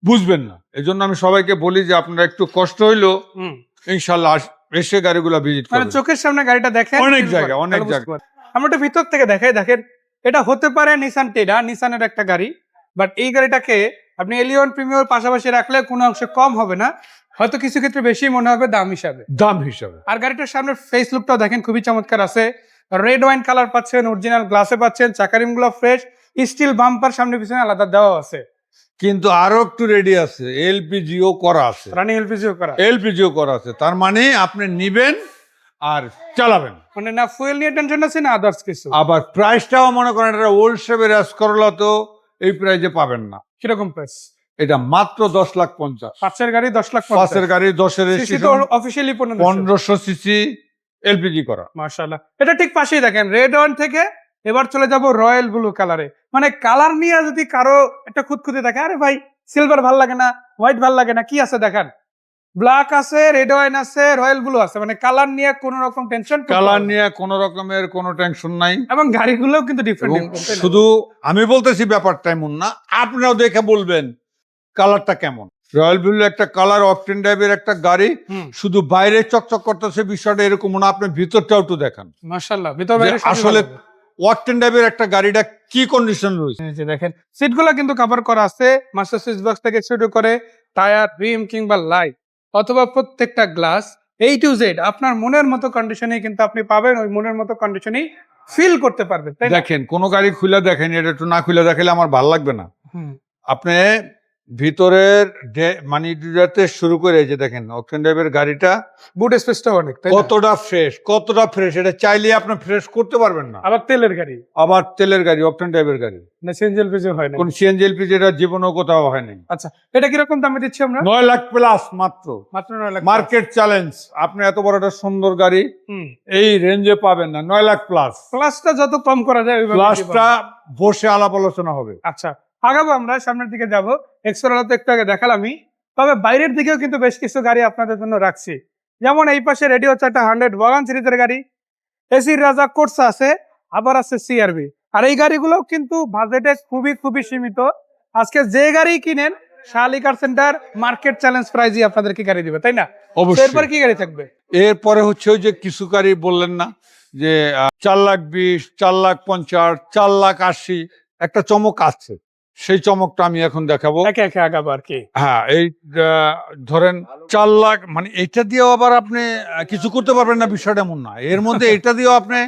বুঝবেন না। এজন্য আমি সবাইকে বলি যে আপনারা একটু কষ্ট হইলেও হুম। ইনশাল্লাহ এসে গাড়িগুলা ভিজিট মানে করবেন। চোখের সামনে গাড়িটা দেখেন, অনেক feel জায়গা, করেন, অনেক তাহলে বুঝতে জায়গা। পারেন। আমরা একটু ভিতর থেকে দেখাই, দেখেন এটা হতে পারে নিসান টেরা, নিসানের একটা গাড়ি, বাট এই গাড়িটাকে আপনি এলিয়ন প্রিমিয়ার পাশাপাশি রাখলে কোনো অংশে কম হবে না, হয়তো কিছু ক্ষেত্রে বেশি মনে হবে দাম হিসাবে। দাম হিসাবে আর গাড়িটার সামনে ফেস লুকটাও দেখেন খুবই চমৎকার আছে, রেড ওয়াইন কালার পাচ্ছেন, অরিজিনাল গ্লাসে পাচ্ছেন, চাকারিম গুলো ফ্রেশ, স্টিল বাম্পার সামনে পিছনে আলাদা দেওয়া আছে, কিন্তু আরো একটু রেডি আছে, এলপিজিও করা আছে, রানিং এলপিজিও করা, এলপিজিও করা আছে। তার মানে আপনি নিবেন আর চালাবেন। মানে না ফুয়েল নিয়ে টেনশন আছে না আদার্স কিছু। আবার প্রাইসটাও মনে করেন এটা ওল্ড শেপের করলা তো এই প্রাইসে পাবেন না। কিরকম প্রাইস? এটা মাত্র 10,50,000। পাঁচের গাড়ি 10,50,000, পাঁচের গাড়ি 10-এর অফিসিয়ালি 1500 সিসি এলপিজি করা। মাশাআল্লাহ। এটা ঠিক পাশেই দেখেন রেড ওয়ান থেকে এবার চলে যাব রয়্যাল ব্লু কালারে। মানে কালার নিয়ে যদি কারো একটা খুঁতখুঁতে থাকে, আরে ভাই সিলভার ভাল লাগে না, হোয়াইট ভাল লাগে না, কি আছে দেখেন, ব্ল্যাক আছে, রেড ওয়াইন আছে, রয়্যাল ব্লু আছে, মানে কালার নিয়ে কোনো রকম টেনশন, কালার নিয়ে কোনো রকমের কোনো টেনশন নাই। এবং গাড়িগুলোও কিন্তু এবং ডিফারেন্ট। শুধু আমি বলতেছি ব্যাপারটা এমন না, আপনারাও দেখে বলবেন কালারটা কেমন। রয়্যাল ব্লু একটা কালার, অকটেন ড্রাইভের একটা গাড়ি, শুধু বাইরে চকচক করতেছে বিষয়টা এরকম না, আপনি ভিতরটাও একটু দেখান। মাশাআল্লাহ, ভিতর বাইরে আসলে অকটেন ড্রাইভের একটা গাড়িটা কি কন্ডিশন রয়েছে। এই যে দেখেন সিটগুলো কিন্তু কভার করা আছে, মাস্টার সুইচ বক্স থেকে শুরু করে টায়ার, রিম কিংবা লাইট অথবা প্রত্যেকটা গ্লাস A to Z আপনার মনের মতো কন্ডিশনে কিন্তু আপনি পাবেন, ওই মনের মতো কন্ডিশনেই ফিল করতে পারবেন, তাই না? দেখেন কোন গাড়ি খুলে দেখেন, এটা একটু না খুলে দেখালে আমার ভালো লাগবে না। আপনি ভিতরের মানে যাতে শুরু করে এই যে দেখেন অকটেন ড্রাইভের গাড়িটা, বুট স্পেসটা অনেক, তাই না? কতটা ফ্রেশ, এটা চাইলে আপনি ফ্রেশ করতে পারবেন না। আবার তেলের গাড়ি, আবার তেলের গাড়ি, অকটেন ড্রাইভের গাড়ি, না সিএনজি এলপিজি হয় না। কোন সিএনজি এলপিজি এটা জীবনেও কোথাও হয় নাই। আচ্ছা, এটা কিরকম দামে দিচ্ছি আমরা? 9 লাখ প্লাস মাত্র। মাত্র 9 লাখ। মার্কেট চ্যালেঞ্জ, আপনি এত বড় একটা সুন্দর গাড়ি এই রেঞ্জে পাবেন না। 9 লাখ প্লাস। প্লাসটা যত কম করা যায় ওইভাবে প্লাসটা বসে আলাপ আলোচনা হবে। আচ্ছা, আগাবো আমরা, সামনের দিকে যাব। এক্সপ্লোরার তো একটু আগে দেখালামই, তবে বাইরের দিকেও কিন্তু বেশ কিছু গাড়ি আপনাদের জন্য রাখছি। যেমন এই পাশে রেডি হচ্ছে একটা 100 ওয়াগন সিরিজের গাড়ি, এসির রাজা কোর্সা আছে, আবার আছে সিআরবি। আর এই গাড়িগুলো কিন্তু বাজেটে খুবই খুবই সীমিত। আজকে যে গাড়ি কিনেন শালি কার সেন্টার মার্কেট চ্যালেঞ্জ প্রাইজই আপনাদেরকে গাড়ি দিবে, তাই না? অবশ্যই। এরপর কি গাড়ি থাকবে? এরপরে হচ্ছে ওই যে কিছু গাড়ি বললেন না যে 4,20,000, 4,50,000, 4,80,000 একটা চমক আছে, সেই চমকটা আমি এখন দেখাবো। একে একে আগাবো আর কি। হ্যাঁ, এই ধরেন 4 লাখ, মানে এটা দিয়েও আবার আপনি কিছু করতে পারবেন না, বিষয়টা এমন না। এর মধ্যে এটা দিয়েও আপনি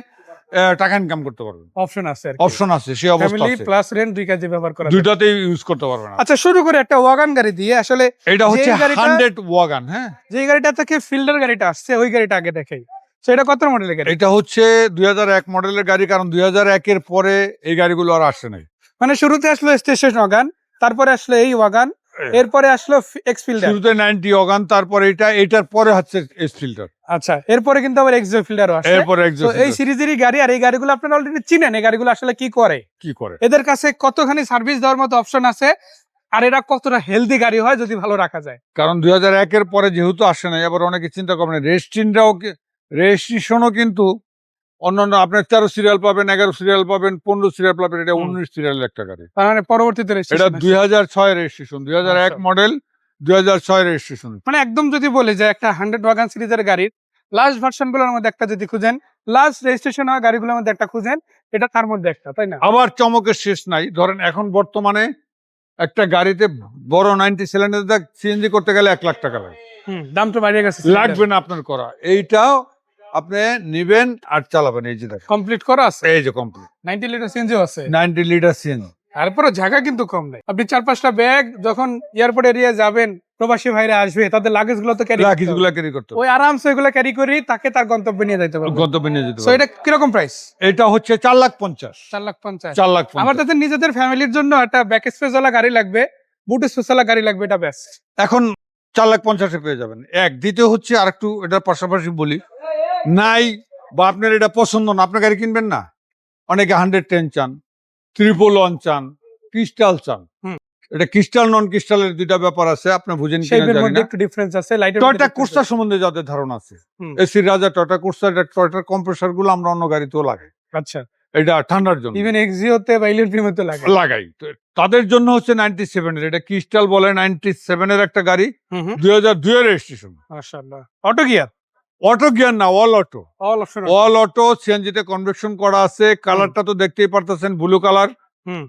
টাকা ইনকাম করতে পারবেন, অপশন আছে, অপশন আছে, সেই অবস্থা ফ্যামিলি আছে। প্লাস রেন্ট দুই কাজে ব্যবহার করা যায়। দুইটাতেই ইউজ করতে পারবেন। আচ্ছা, শুরু করে একটা ওয়াগন গাড়ি দিয়ে। আসলে এটা হচ্ছে যেই গাড়িটা- 100 ওয়াগন। হ্যাঁ, যে গাড়িটা থেকে ফিল্ডার গাড়িটা আসছে ওই গাড়িটা আগে দেখাই। তো এটা কত মডেলের গাড়ি? এটা হচ্ছে 2001 মডেলের গাড়ি, কারণ 2001 এর পরে এই গাড়িগুলো আর আসে নাই। মানে শুরুতে আসলো স্টেশন ওয়াগন, তারপরে আসলো এই ওয়াগন, এরপরে আসলো এক্স ফিল্ডার। শুরুতে 90 ওয়াগন, তারপরে এটার পরে হচ্ছে এস ফিল্টার। আচ্ছা, এরপরে কিন্তু আবার এক্সো ফিল্ডারও আসছে। এরপরে তো এই সিরিজেরই গাড়ি, আর এই গাড়িগুলো আপনারা অলরেডি চিনেন। এই গাড়িগুলো আসলে কি করে, এদের কাছে কতখানি সার্ভিস দেওয়ার মতো অপশন আছে, আর এরা কতটা হেলদি গাড়ি হয় যদি ভালো রাখা যায়। কারণ 2001 এর পরে যেহেতু আসে নাই, আবার অনেকে চিন্তা করবেন রেজিস্ট্রেশনও কিন্তু অন্যান্য আপনার 13 সিরিয়াল পাবেন, 11 সিরিয়াল পাবেন, 15 সিরিয়াল পাবেন। এটা 19 সিরিয়ালের একটা গাড়ি। তার মানে পরবর্তীতে এটা registration আছে। 2006 রেজিস্ট্রেশন, 2001 মডেল, 2006 রেজিস্ট্রেশন। মানে একদম যদি বলে যে একটা 100 ওয়াগন সিরিজের গাড়ির লাস্ট ভার্সন গুলোর মধ্যে একটা যদি খুঁজেন, লাস্ট রেজিস্ট্রেশন হওয়া গাড়িগুলোর মধ্যে একটা খুঁজেন, এটা তার মধ্যে একটা, তাই না? আবার চমকের শেষ নাই। ধরেন এখন বর্তমানে একটা গাড়িতে বড় 90 সিলিন্ডার সিএনজি করতে গেলে 1 লাখ টাকা লাগে। দাম তো বাড়িয়ে গেছে, লাগবে না আপনার করা, এইটাও আপনি নিবেন আর চালাবেন। এই যে দেখেন কমপ্লিট করা আছে, এই যে কমপ্লিট 90 লিটার সিএনজি আছে, 90 লিটার সিএনজি। তারপরে জায়গা কিন্তু কম নাই। আপনি 4-5টা ব্যাগ যখন এয়ারপোর্ট এরিয়া যাবেন, প্রবাসী ভাইরা আসবে, তাদের লাগেজ গুলো তো ক্যারি করতে ওই আরামসে ওইগুলো ক্যারি করি, তাকে তার গন্তব্যে নিয়ে যেতে পারবে। গন্তব্যে নিয়ে যেতে সো এটা কিরকম প্রাইস? এটা হচ্ছে 4,50,000। 4,50,000। 4,50,000। আমার তাদের নিজেদের ফ্যামিলির জন্য একটা ব্যাক স্পেস ওয়ালা গাড়ি লাগবে, বুট স্পেস ওয়ালা গাড়ি লাগবে, এটা বেস্ট। এখন 4,50,000 পেয়ে যাবেন। দ্বিতীয় হচ্ছে আরেকটু এটার পাশাপাশি বলি, নাই বা আপনার এটা পছন্দ না, আপনার গাড়ি কিনবেন না। অনেকে 110 চান, 111 চান, ক্রিস্টাল চান। হুম। এটা ক্রিস্টাল নন ক্রিস্টালের দুইটা ব্যাপার আছে, আপনি বুঝেন কিনা শেপের জানি মধ্যে না। একটু ডিফারেন্স আছে, লাইটের টয়টা কোর্সা সম্বন্ধে যাদের ধারণা আছে, হুম। এসির রাজা টয়টা কোর্সা, টয়টার কম্প্রেসার গুলো আমরা অন্য গাড়িতেও লাগাই, আচ্ছা, এটা ঠান্ডার জন্য ইভেন এক্সিওতে বা ইলেকট্রিকতে লাগে। লাগাই। তো তাদের জন্য হচ্ছে 97 এর, এটা ক্রিস্টাল বলে, 97 এর একটা গাড়ি, হুম হুম, 2002 এর রেজিস্ট্রেশন। মাশাআল্লাহ। অটো গিয়ার, অটো গিয়ার না, all auto. All option. All auto, সিএনজিতে কনভার্সন করা আছে। কালারটা তো দেখতেই পারতেছেন, ব্লু কালার। হুম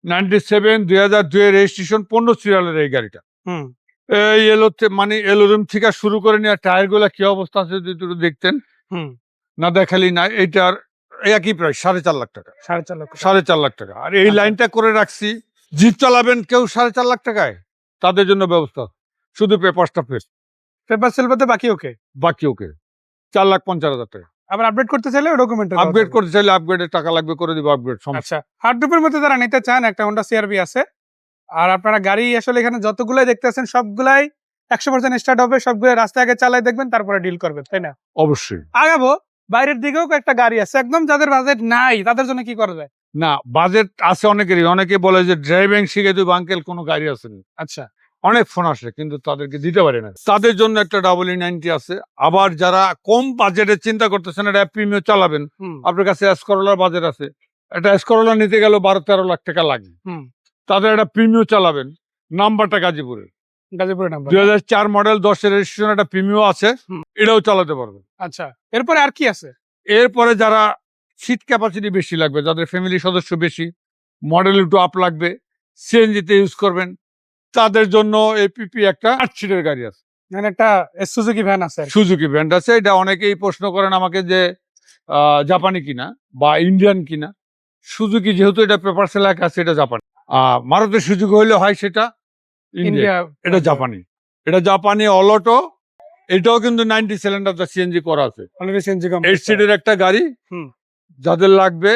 97 2002 এর রেজিস্ট্রেশন, 15 সিরিয়ালের এই গাড়িটা। হুম, এই এলোতে মানে এলোরুম থেকে শুরু করে নিয়ে টায়ার গুলা কি অবস্থা আছে যদি একটু দেখতেন, হুম, না দেখালি না। এইটার একই প্রাইস 4.5 লাখ টাকা, 4.5 লক্ষ। 4.5 লাখ টাকা। আর এই আচ্ছা। লাইনটা করে রাখছি, জিপ চালাবেন কেউ 4.5 লাখ টাকায়, তাদের জন্য ব্যবস্থা, শুধু পেপারসটা ফেস, পেপার সেলফাতে বাকি ওকে। বাকি ওকে 4,50,000 টাকা। আবার আপডেট করতে চাইলে ডকুমেন্ট আপগ্রেড করতে চাইলে আপগ্রেডের টাকা লাগবে, করে দিব আপগ্রেড, সমস্যা। আচ্ছা, হার্ডটপের মধ্যে যারা নিতে চান, একটা হোন্ডা সিআরভি আছে। আর আপনারা গাড়ি আসলে এখানে যতগুলাই দেখতেছেন সবগুলাই 100% স্টার্ট হবে, সবগুলো রাস্তায় আগে চালাই দেখবেন, তারপরে ডিল করবেন, তাই না? অবশ্যই। আগাবো, বাইরের দিকেও একটা গাড়ি আছে, একদম যাদের বাজেট নাই তাদের জন্য কি করা যায়? না, বাজেট আছে অনেকেরই, অনেকে বলে যে ড্রাইভিং শিখে তুই আঙ্কেল কোনো গাড়ি আসেনি, আচ্ছা, অনেক ফোন আসে কিন্তু তাদেরকে দিতে পারে না। তাদের জন্য একটা EE90 আছে। আবার যারা কম বাজেটে চিন্তা করতেছেন, এটা প্রিমিয়াম চালাবেন, হুম আপনার কাছে এসকরোলার বাজেট আছে, একটা এসকরোলা নিতে গেল 12-13 লাখ টাকা লাগে, হুম, তাদের একটা প্রিমিয়াম চালাবেন, নাম্বারটা গাজীপুরের, গাজীপুরের নাম্বার। 2004 মডেল, 10 এর রেজিস্ট্রেশন, একটা প্রিমিয়াম আছে, হুম। এটাও চালাতে পারবেন। আচ্ছা, এরপরে আর কি আছে? এরপরে যারা সিট ক্যাপাসিটি বেশি লাগবে, যাদের ফ্যামিলি সদস্য বেশি, মডেল একটু আপ লাগবে, সিএনজিতে ইউজ করবেন, তাদের জন্য এপিপি একটা 8 সিটের গাড়ি আছে, মানে একটা সুজুকি ভ্যান আছে আর কি। সুজুকি ব্র্যান্ড আছে। এটা অনেকেই প্রশ্ন করেন আমাকে যে জাপানি কিনা বা ইন্ডিয়ান কিনা। সুজুকি যেহেতু এটা পেপারসে লেখা আছে, এটা জাপানি। মারুতি সুজুকি হইলে হয় সেটা ইন্ডিয়া, ইন্ডিয়া, এটা জাপানি। এটা জাপানি অলটো, এটাও কিন্তু 90 সিলিন্ডার সিএনজি করা আছে। অলরেডি সিএনজি 8 সিটের একটা গাড়ি, হুম। যাদের লাগবে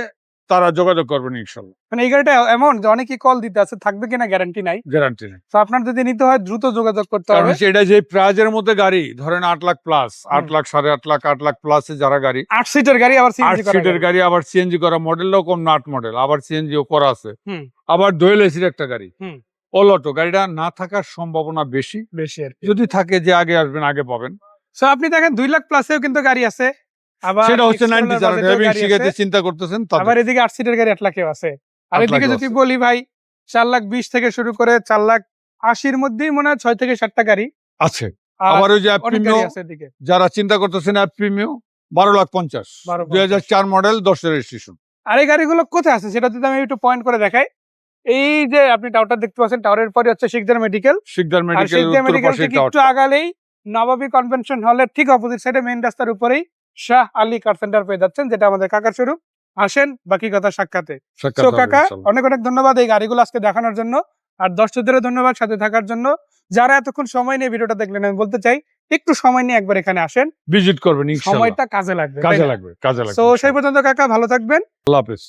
তারা যোগাযোগ করবেন ইনশাল্লাহ, মানে এই গাড়িটা এমন যে অনেকেই কল দিতে আছে, থাকবে কিনা গ্যারান্টি নাই। গ্যারান্টি নেই। তো আপনার যদি নিতে হয় দ্রুত যোগাযোগ করতে কারণ হবে। হচ্ছে এটা যে প্রাইজের মধ্যে গাড়ি, ধরেন 8 লাখ প্লাস, 8 লাখ, 8.5 লাখ, 8 লাখ প্লাসে যারা গাড়ি, 8 সিটের গাড়ি, আবার 8 সিএনজি করা সিটের গাড়ি। গাড়ি, আবার সিএনজি করা, মডেলটাও কম না, 8 মডেল, আবার সিএনজিও করা আছে, হুম আবার দোয়েল এসির একটা গাড়ি, হুম, অল অটো। গাড়িটা না থাকার সম্ভাবনা বেশি, বেশি আর কি। যদি থাকে যে আগে আসবেন আগে পাবেন। সো আপনি দেখেন 2 লাখ প্লাসেও কিন্তু গাড়ি আছে। আবার সেটা হচ্ছে 90 Explorer যারা বাজেটেও ড্রাইভিং গাড়ি শিখাতে আছে। চিন্তা করতেছেন আবার তাদের। এদিকে 8 সিটের গাড়ি 8 লাখেও আছে। আর 8 এদিকে লাখেও যদি আছে। বলি ভাই, 4,20,000 থেকে শুরু করে 4,80,000 মধ্যেই মনে হয় 6 থেকে 7টা গাড়ি। আছে। আর আবার ওই যে অনেক গাড়ি আছে এদিকে। যারা চিন্তা করতেছেন প্রিমিয়াম, 12,50,000, 12,50,000 2004 মডেল, 10 এর রেজিস্ট্রেশন। আর এই গাড়িগুলো কোথায় আছে সেটা যদি আমি একটু পয়েন্ট করে দেখাই। এই যে আপনি টাওয়ারটা দেখতে পাচ্ছেন, টাওয়ারের পরে হচ্ছে শিকদার মেডিকেল। শিকদার আর মেডিকেল শিকদার উত্তর মেডিকেল পাশে থেকে টাওয়ার। একটু আগালেই নবাবী কনভেনশন হলের ঠিক অপোজিট সাইডে মেইন রাস্তার উপরেই শাহ আলী কার সেন্টার পেয়ে যাচ্ছেন, যেটা আমাদের কাকার শোরুম। আসেন বাকি কথা সাক্ষাতে। সো কাকা, অনেক অনেক ধন্যবাদ এই গাড়িগুলো আজকে দেখানোর জন্য। আর দর্শকদেরও ধন্যবাদ সাথে থাকার জন্য। যারা এতক্ষণ সময় নিয়ে ভিডিওটা দেখলেন, আমি বলতে চাই একটু সময় নিয়ে একবার এখানে আসেন, ভিজিট করবেন ইনশাআল্লাহ, সময়টা কাজে লাগবে। কাজে লাগবে, কাজে লাগবে। সো সেই পর্যন্ত কাকা ভালো থাকবেন। আল্লাহ হাফেজ।